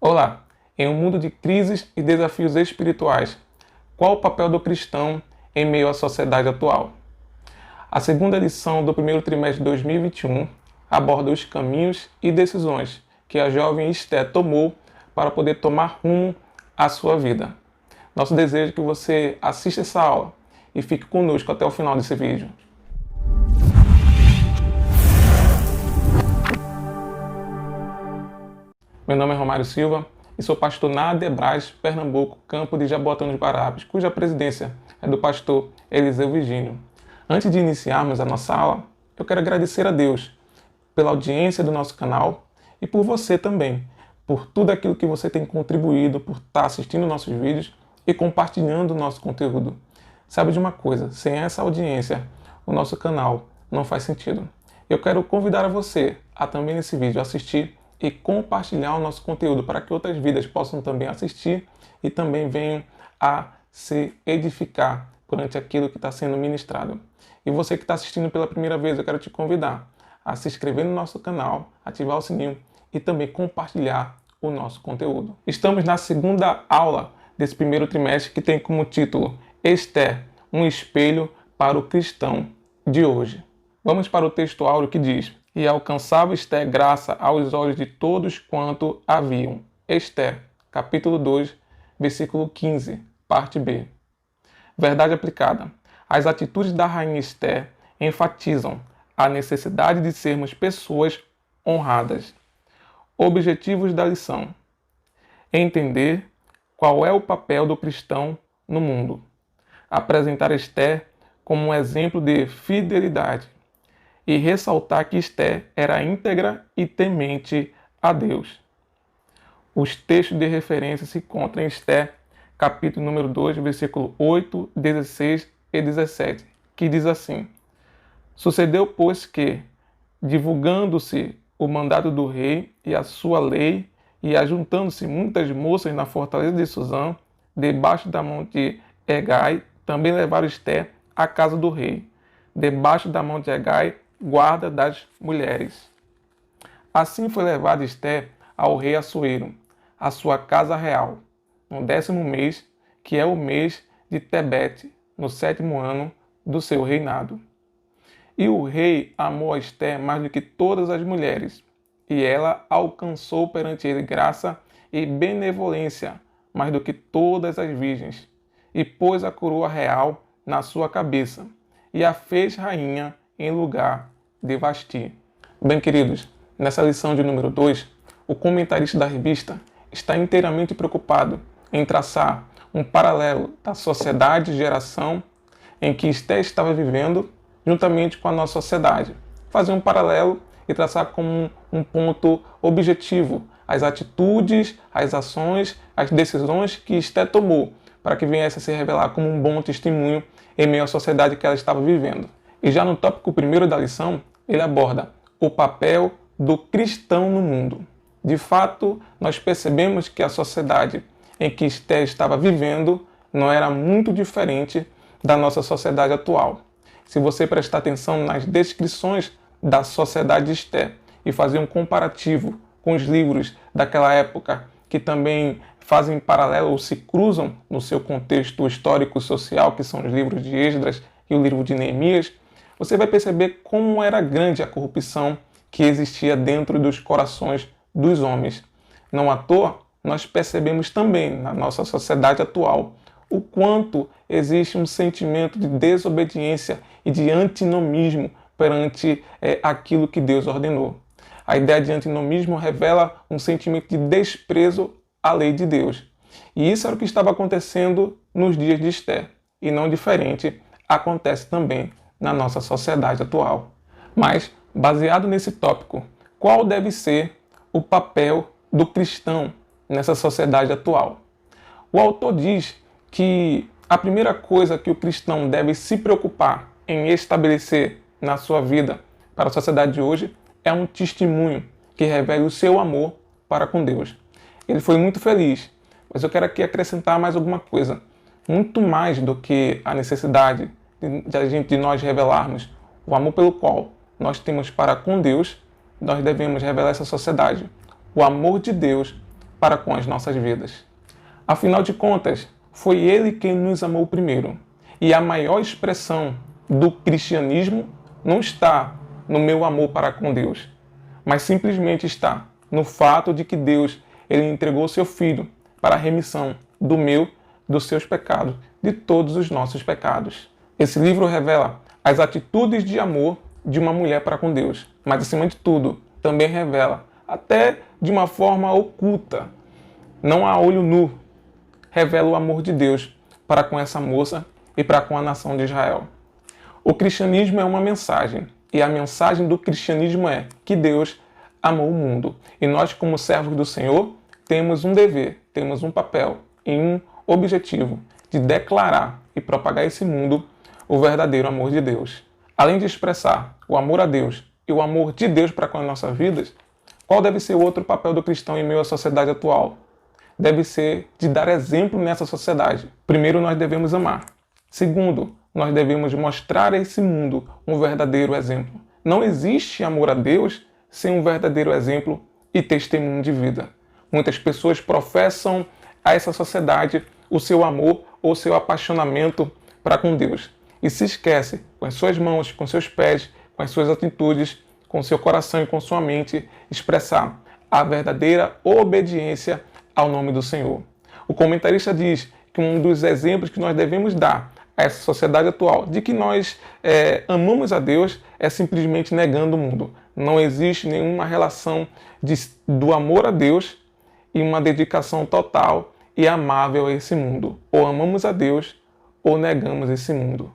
Olá! Em um mundo de crises e desafios espirituais, qual o papel do cristão em meio à sociedade atual? A segunda lição do primeiro trimestre de 2021 aborda os caminhos e decisões que a jovem Esté tomou para poder tomar rumo à sua vida. Nosso desejo é que você assista essa aula e fique conosco até o final desse vídeo. Meu nome é Romário Silva e sou pastor na Adebras, Pernambuco, campo de Jaboatão dos Guararapes, cuja presidência é do pastor Eliseu Virgínio. Antes de iniciarmos a nossa aula, eu quero agradecer a Deus pela audiência do nosso canal e por você também, por tudo aquilo que você tem contribuído, por estar assistindo nossos vídeos e compartilhando o nosso conteúdo. Sabe de uma coisa, sem essa audiência, o nosso canal não faz sentido. Eu quero convidar a você a também nesse vídeo assistir e compartilhar o nosso conteúdo para que outras vidas possam também assistir e também venham a se edificar perante aquilo que está sendo ministrado. E você que está assistindo pela primeira vez, eu quero te convidar a se inscrever no nosso canal, ativar o sininho e também compartilhar o nosso conteúdo. Estamos na segunda aula desse primeiro trimestre que tem como título Esté, um espelho para o cristão de hoje. Vamos para o texto áureo que diz: E alcançava Esté graça aos olhos de todos quanto a viam. Esté, capítulo 2, versículo 15, parte B. Verdade aplicada. As atitudes da rainha Esté enfatizam a necessidade de sermos pessoas honradas. Objetivos da lição: entender qual é o papel do cristão no mundo. Apresentar Esté como um exemplo de fidelidade e ressaltar que Esté era íntegra e temente a Deus. Os textos de referência se encontram em Esté, capítulo número 2, versículo 8, 16 e 17, que diz assim: Sucedeu, pois, que, divulgando-se o mandato do rei e a sua lei, e ajuntando-se muitas moças na fortaleza de Suzã, debaixo da mão de Hegai, também levaram Esté à casa do rei, debaixo da mão de Hegai, guarda das mulheres. Assim foi levada Esté ao rei Assuero, à sua casa real, no 10º mês, que é o mês de Tebete, no 7º ano do seu reinado. E o rei amou a Esté mais do que todas as mulheres, e ela alcançou perante ele graça e benevolência mais do que todas as virgens, e pôs a coroa real na sua cabeça, e a fez rainha em lugar de Vasti. Bem, queridos, nessa lição de número 2, o comentarista da revista está inteiramente preocupado em traçar um paralelo da sociedade e geração em que Esté estava vivendo juntamente com a nossa sociedade. Fazer um paralelo e traçar como um ponto objetivo as atitudes, as ações, as decisões que Esté tomou para que viesse a se revelar como um bom testemunho em meio à sociedade que ela estava vivendo. E já no tópico primeiro da lição, ele aborda o papel do cristão no mundo. De fato, nós percebemos que a sociedade em que Esté estava vivendo não era muito diferente da nossa sociedade atual. Se você prestar atenção nas descrições da sociedade de Esté e fazer um comparativo com os livros daquela época, que também fazem paralelo ou se cruzam no seu contexto histórico e social, que são os livros de Esdras e o livro de Neemias, você vai perceber como era grande a corrupção que existia dentro dos corações dos homens. Não à toa, nós percebemos também na nossa sociedade atual o quanto existe um sentimento de desobediência e de antinomismo perante aquilo que Deus ordenou. A ideia de antinomismo revela um sentimento de desprezo à lei de Deus. E isso era o que estava acontecendo nos dias de Esté. E não diferente acontece também na nossa sociedade atual. Mas, baseado nesse tópico, qual deve ser o papel do cristão nessa sociedade atual? O autor diz que a primeira coisa que o cristão deve se preocupar em estabelecer na sua vida para a sociedade de hoje é um testemunho que revele o seu amor para com Deus. Ele foi muito feliz, mas eu quero aqui acrescentar mais alguma coisa. Muito mais do que a necessidade de nós revelarmos o amor pelo qual nós temos para com Deus, nós devemos revelar essa sociedade o amor de Deus para com as nossas vidas. Afinal de contas, foi Ele quem nos amou primeiro. E a maior expressão do cristianismo não está no meu amor para com Deus, mas simplesmente está no fato de que Deus ele entregou seu Filho para a remissão dos seus pecados, de todos os nossos pecados. Esse livro revela as atitudes de amor de uma mulher para com Deus, mas acima de tudo, também revela, até de uma forma oculta, não a olho nu, revela o amor de Deus para com essa moça e para com a nação de Israel. O cristianismo é uma mensagem, e a mensagem do cristianismo é que Deus amou o mundo. E nós, como servos do Senhor, temos um dever, temos um papel e um objetivo de declarar e propagar esse mundo o verdadeiro amor de Deus. Além de expressar o amor a Deus e o amor de Deus para com as nossas vidas, qual deve ser o outro papel do cristão em meio à sociedade atual? Deve ser de dar exemplo nessa sociedade. Primeiro, nós devemos amar. Segundo, nós devemos mostrar a esse mundo um verdadeiro exemplo. Não existe amor a Deus sem um verdadeiro exemplo e testemunho de vida. Muitas pessoas professam a essa sociedade o seu amor ou seu apaixonamento para com Deus e se esquece com as suas mãos, com seus pés, com as suas atitudes, com seu coração e com sua mente expressar a verdadeira obediência ao nome do Senhor. O comentarista diz que um dos exemplos que nós devemos dar a essa sociedade atual de que nós amamos a Deus é simplesmente negando o mundo. Não existe nenhuma relação do amor a Deus e uma dedicação total e amável a esse mundo. Ou amamos a Deus ou negamos esse mundo.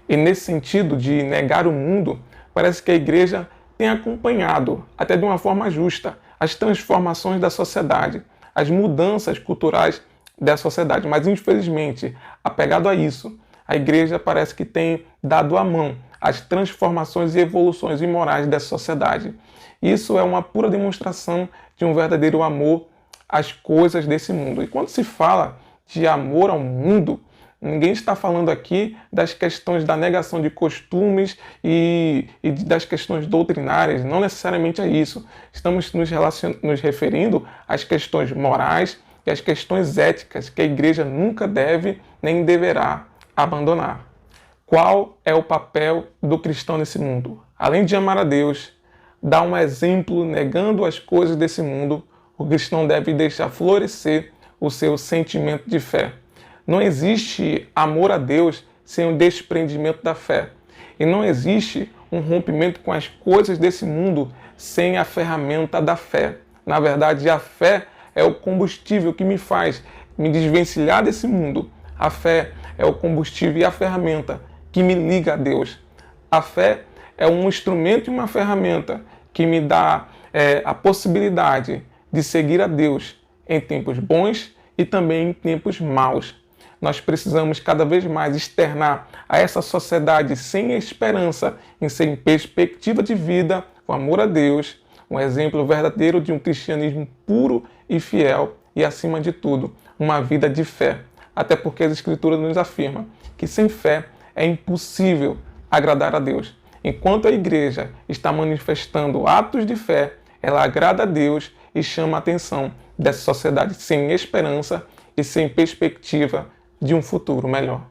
E nesse sentido de negar o mundo, parece que a igreja tem acompanhado, até de uma forma justa, as transformações da sociedade, as mudanças culturais da sociedade. Mas, infelizmente, apegado a isso, a igreja parece que tem dado a mão às transformações e evoluções imorais dessa sociedade. Isso é uma pura demonstração de um verdadeiro amor às coisas desse mundo. E quando se fala de amor ao mundo, ninguém está falando aqui das questões da negação de costumes e das questões doutrinárias, não necessariamente é isso. Estamos nos referindo às questões morais e às questões éticas que a igreja nunca deve nem deverá abandonar. Qual é o papel do cristão nesse mundo? Além de amar a Deus, dar um exemplo negando as coisas desse mundo, o cristão deve deixar florescer o seu sentimento de fé. Não existe amor a Deus sem o desprendimento da fé. E não existe um rompimento com as coisas desse mundo sem a ferramenta da fé. Na verdade, a fé é o combustível que me faz me desvencilhar desse mundo. A fé é o combustível e a ferramenta que me liga a Deus. A fé é um instrumento e uma ferramenta que me dá a possibilidade de seguir a Deus em tempos bons e também em tempos maus. Nós precisamos cada vez mais externar a essa sociedade sem esperança, sem perspectiva de vida, o amor a Deus, um exemplo verdadeiro de um cristianismo puro e fiel e, acima de tudo, uma vida de fé. Até porque as Escrituras nos afirmam que sem fé é impossível agradar a Deus. Enquanto a igreja está manifestando atos de fé, ela agrada a Deus e chama a atenção dessa sociedade sem esperança e sem perspectiva de um futuro melhor.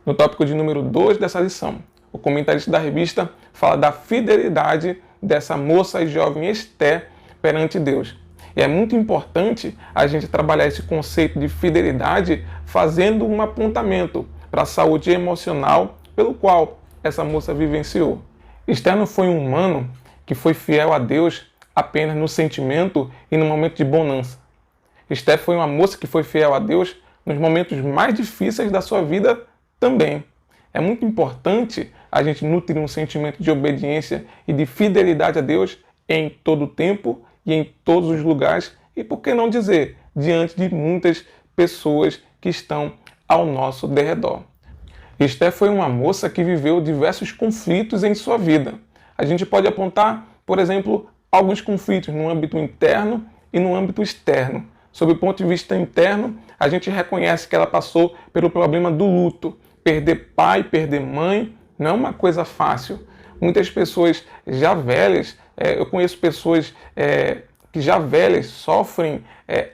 No tópico de número 2 dessa lição, o comentarista da revista fala da fidelidade dessa moça e jovem Esté perante Deus. E é muito importante a gente trabalhar esse conceito de fidelidade fazendo um apontamento para a saúde emocional pelo qual essa moça vivenciou. Esté não foi um humano que foi fiel a Deus apenas no sentimento e no momento de bonança. Esté foi uma moça que foi fiel a Deus nos momentos mais difíceis da sua vida também. É muito importante a gente nutrir um sentimento de obediência e de fidelidade a Deus em todo o tempo e em todos os lugares e, por que não dizer, diante de muitas pessoas que estão ao nosso derredor. Esté foi uma moça que viveu diversos conflitos em sua vida. A gente pode apontar, por exemplo, alguns conflitos no âmbito interno e no âmbito externo. Sob o ponto de vista interno, a gente reconhece que ela passou pelo problema do luto. Perder pai, perder mãe, não é uma coisa fácil. Muitas pessoas já velhas, eu conheço pessoas que já velhas sofrem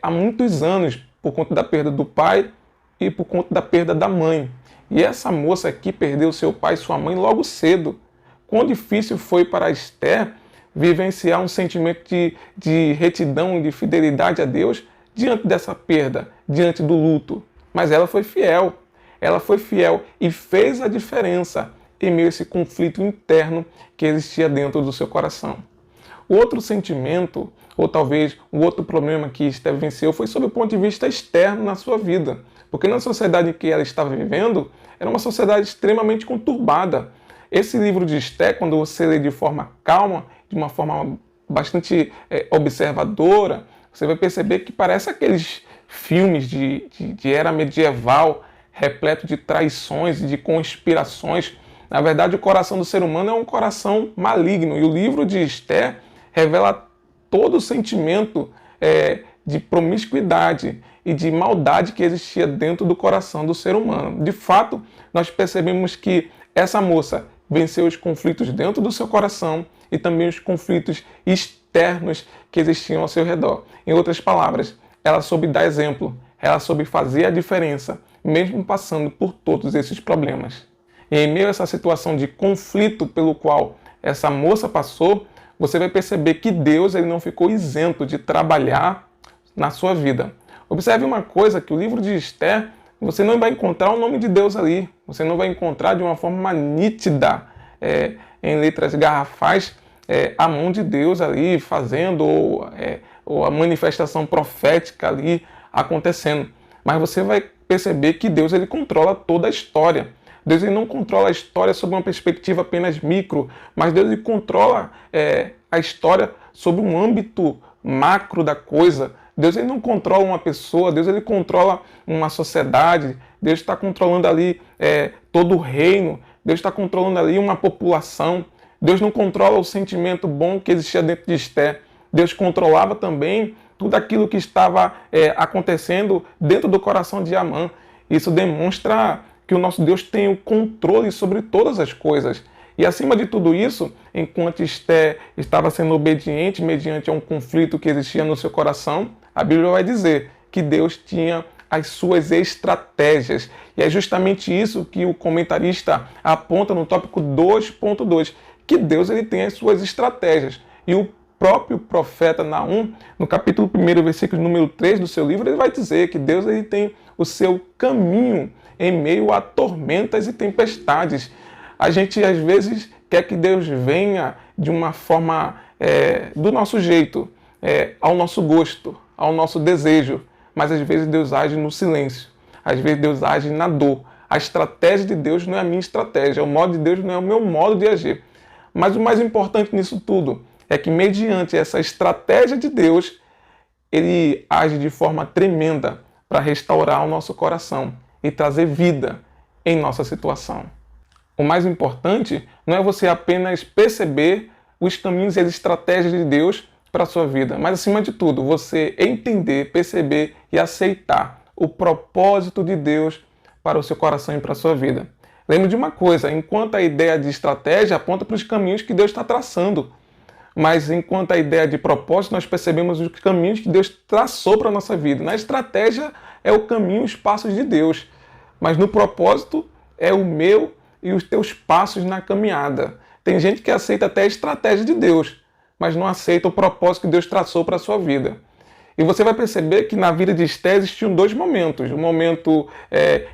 há muitos anos por conta da perda do pai e por conta da perda da mãe. E essa moça aqui perdeu seu pai e sua mãe logo cedo. Quão difícil foi para Esther vivenciar um sentimento de retidão, de fidelidade a Deus diante dessa perda, diante do luto. Mas ela foi fiel. Ela foi fiel e fez a diferença em meio a esse conflito interno que existia dentro do seu coração. O outro sentimento, ou talvez o outro problema que Esther venceu, foi sob o ponto de vista externo na sua vida. Porque na sociedade em que ela estava vivendo, era uma sociedade extremamente conturbada. Esse livro de Esther, quando você lê de forma calma, de uma forma bastante observadora, você vai perceber que parece aqueles filmes de era medieval, repleto de traições e de conspirações. Na verdade, o coração do ser humano é um coração maligno. E o livro de Esther revela todo o sentimento de promiscuidade e de maldade que existia dentro do coração do ser humano. De fato, nós percebemos que essa moça venceu os conflitos dentro do seu coração e também os conflitos externos que existiam ao seu redor. Em outras palavras, ela soube dar exemplo, ela soube fazer a diferença, mesmo passando por todos esses problemas. E em meio a essa situação de conflito pelo qual essa moça passou, você vai perceber que Deus ele não ficou isento de trabalhar na sua vida. Observe uma coisa, que o livro de Esther, você não vai encontrar o nome de Deus ali. Você não vai encontrar de uma forma nítida, em letras garrafais, a mão de Deus ali fazendo, ou a manifestação profética ali acontecendo. Mas você vai perceber que Deus ele controla toda a história. Deus ele não controla a história sob uma perspectiva apenas micro, mas Deus ele controla a história sob um âmbito macro da coisa. Deus ele não controla uma pessoa, Deus ele controla uma sociedade, Deus está controlando ali todo o reino, Deus está controlando ali uma população. Deus não controla o sentimento bom que existia dentro de Esther. Deus controlava também tudo aquilo que estava acontecendo dentro do coração de Amã. Isso demonstra que o nosso Deus tem o controle sobre todas as coisas. E acima de tudo isso, enquanto Esther estava sendo obediente mediante a um conflito que existia no seu coração, a Bíblia vai dizer que Deus tinha as suas estratégias. E é justamente isso que o comentarista aponta no tópico 2.2, que Deus ele tem as suas estratégias. E o próprio profeta Naum, no capítulo 1, versículo número 3 do seu livro, ele vai dizer que Deus ele tem o seu caminho em meio a tormentas e tempestades. A gente, às vezes, quer que Deus venha de uma forma do nosso jeito, ao nosso gosto, ao nosso desejo. Mas, às vezes, Deus age no silêncio. Às vezes, Deus age na dor. A estratégia de Deus não é a minha estratégia. O modo de Deus não é o meu modo de agir. Mas o mais importante nisso tudo é que, mediante essa estratégia de Deus, Ele age de forma tremenda para restaurar o nosso coração e trazer vida em nossa situação. O mais importante não é você apenas perceber os caminhos e as estratégias de Deus para a sua vida, mas acima de tudo, você entender, perceber e aceitar o propósito de Deus para o seu coração e para a sua vida. Lembre de uma coisa, enquanto a ideia de estratégia aponta para os caminhos que Deus está traçando, mas enquanto a ideia de propósito, nós percebemos os caminhos que Deus traçou para a nossa vida. Na estratégia é o caminho, os passos de Deus, mas no propósito é o meu e os teus passos na caminhada. Tem gente que aceita até a estratégia de Deus, mas não aceita o propósito que Deus traçou para a sua vida. E você vai perceber que na vida de Esther existiam dois momentos. O momento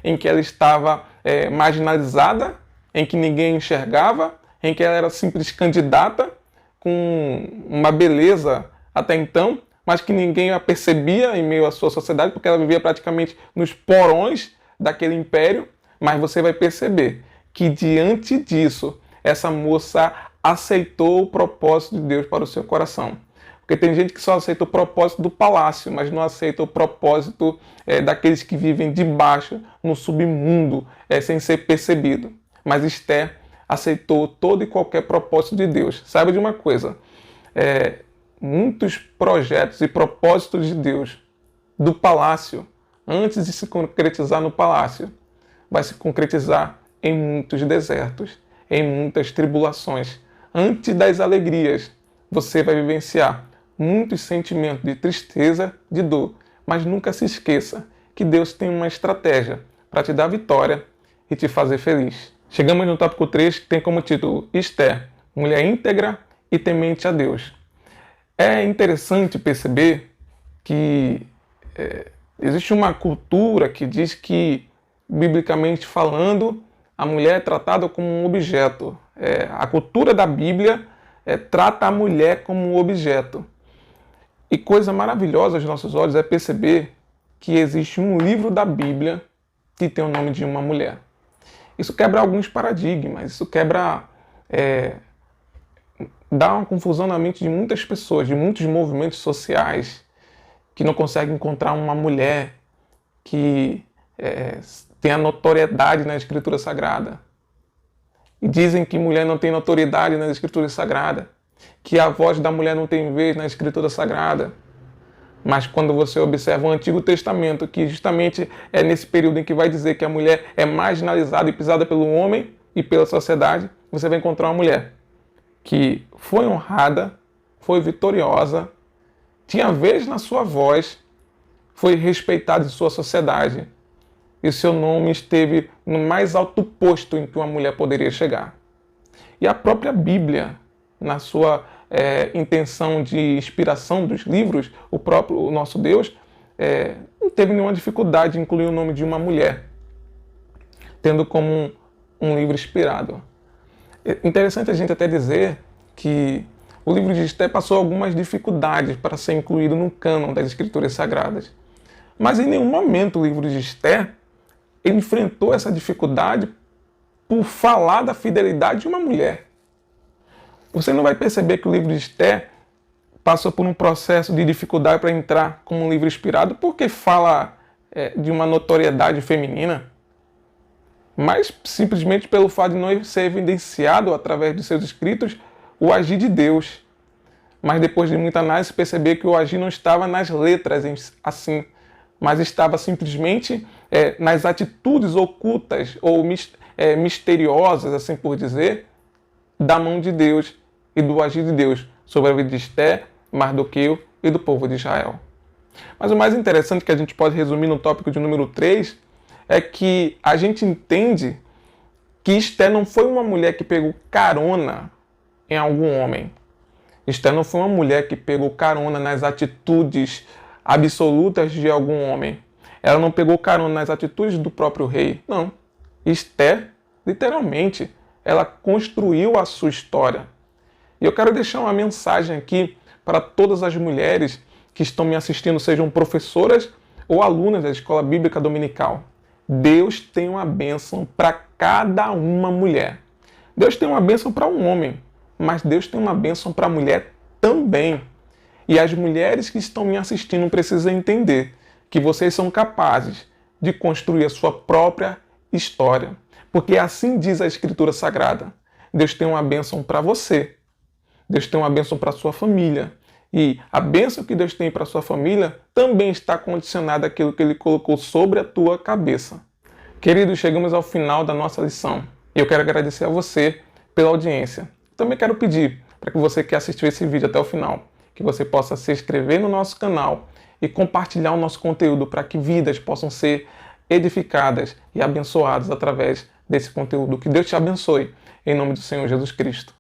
em que ela estava marginalizada, em que ninguém enxergava, em que ela era simples candidata, com uma beleza até então, mas que ninguém a percebia em meio à sua sociedade, porque ela vivia praticamente nos porões daquele império. Mas você vai perceber que diante disso, essa moça aceitou o propósito de Deus para o seu coração. Porque tem gente que só aceita o propósito do palácio, mas não aceita o propósito daqueles que vivem debaixo, no submundo, sem ser percebido. Mas Esther aceitou todo e qualquer propósito de Deus. Saiba de uma coisa, muitos projetos e propósitos de Deus do palácio, antes de se concretizar no palácio, vai se concretizar em muitos desertos, em muitas tribulações. Antes das alegrias, você vai vivenciar muitos sentimentos de tristeza, de dor, mas nunca se esqueça que Deus tem uma estratégia para te dar vitória e te fazer feliz. Chegamos no tópico 3, que tem como título Esther, mulher íntegra e temente a Deus. É interessante perceber que existe uma cultura que diz que, biblicamente falando, a mulher é tratada como um objeto. A cultura da Bíblia trata a mulher como um objeto. E coisa maravilhosa aos nossos olhos é perceber que existe um livro da Bíblia que tem o nome de uma mulher. Isso quebra alguns paradigmas, isso dá uma confusão na mente de muitas pessoas, de muitos movimentos sociais que não conseguem encontrar uma mulher que tenha notoriedade na Escritura Sagrada. E dizem que mulher não tem notoriedade na Escritura Sagrada, que a voz da mulher não tem vez na Escritura Sagrada. Mas quando você observa o Antigo Testamento, que justamente é nesse período em que vai dizer que a mulher é marginalizada e pisada pelo homem e pela sociedade, você vai encontrar uma mulher que foi honrada, foi vitoriosa, tinha vez na sua voz, foi respeitada em sua sociedade. E seu nome esteve no mais alto posto em que uma mulher poderia chegar. E a própria Bíblia, na sua intenção de inspiração dos livros, o nosso Deus não teve nenhuma dificuldade em incluir o nome de uma mulher, tendo como um livro inspirado. É interessante a gente até dizer que o livro de Esther passou algumas dificuldades para ser incluído no cânon das Escrituras Sagradas. Mas em nenhum momento o livro de Esther ele enfrentou essa dificuldade por falar da fidelidade de uma mulher. Você não vai perceber que o livro de Esther passou por um processo de dificuldade para entrar como um livro inspirado porque fala de uma notoriedade feminina, mas simplesmente pelo fato de não ser evidenciado através de seus escritos o agir de Deus. Mas depois de muita análise perceber que o agir não estava nas letras assim, mas estava simplesmente nas atitudes ocultas ou misteriosas, assim por dizer, da mão de Deus e do agir de Deus sobre a vida de Esther, Mardoqueu e do povo de Israel. Mas o mais interessante que a gente pode resumir no tópico de número 3 é que a gente entende que Esther não foi uma mulher que pegou carona em algum homem. Esther não foi uma mulher que pegou carona nas atitudes absolutas de algum homem. Ela não pegou carona nas atitudes do próprio rei. Não. Esther, literalmente, ela construiu a sua história. E eu quero deixar uma mensagem aqui para todas as mulheres que estão me assistindo, sejam professoras ou alunas da Escola Bíblica Dominical. Deus tem uma bênção para cada uma mulher. Deus tem uma bênção para um homem, mas Deus tem uma bênção para a mulher também. E as mulheres que estão me assistindo precisam entender que vocês são capazes de construir a sua própria história. Porque assim diz a Escritura Sagrada. Deus tem uma bênção para você. Deus tem uma bênção para a sua família. E a bênção que Deus tem para a sua família também está condicionada àquilo que Ele colocou sobre a tua cabeça. Queridos, chegamos ao final da nossa lição. E eu quero agradecer a você pela audiência. Também quero pedir para que você que assistiu esse vídeo até o final, que você possa se inscrever no nosso canal e compartilhar o nosso conteúdo para que vidas possam ser edificadas e abençoadas através desse conteúdo. Que Deus te abençoe, em nome do Senhor Jesus Cristo.